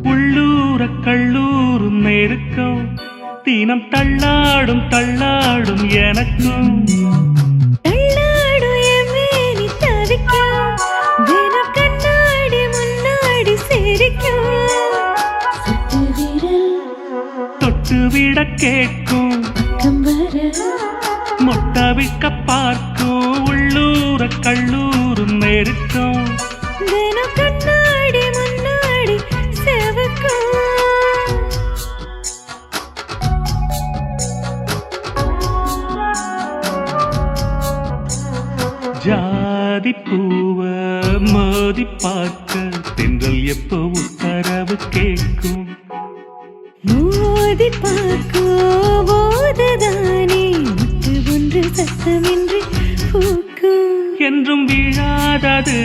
உள்ளூர கள்ளூரும் நெருக்கம் தினம் தள்ளாடும் தள்ளாடும் எனக்கும் தள்ளாடும் எமேனி தவிக்கும் தினம் கண்ணாடி முன்னாடி சிரிக்கும் தொட்டுவிட கேட்கும் மொட்டவிக்க பார்க்கும் உள்ளூர கள்ளூரும் நெருக்கம் தினம் கண்ணாடி முன்னாடி செவக்கும் ஜாதி பூவ மோதி பார்க்க தென்றல் எப்போ உத்தரவு கேட்கும் மோதி பார்க்கும் போதுதானே முட்டு ஒன்று சத்தமின்றி பூக்கும் என்றும் வீழாதது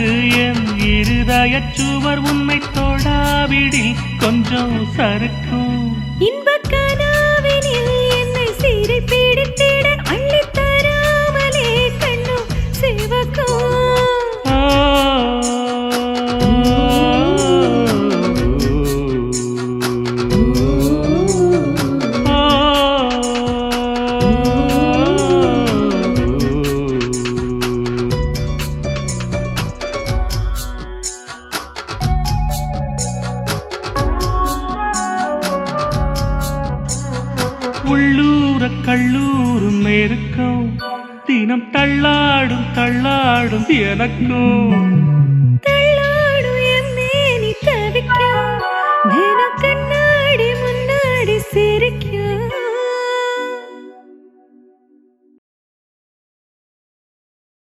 என் இருதயச் சுவர் உன்னை தொடாவிடில் கொஞ்சம் சறுக்கும் இன்பக் கனாவினில் என்னை சிறை பிடித்திட அள்ளித் தராமலே கண்ணும் சிவக்கும் உள்ளூர கள்ளூரும் நெருக்கம் தினம் தள்ளாடும் தள்ளாடும் எனக்கும்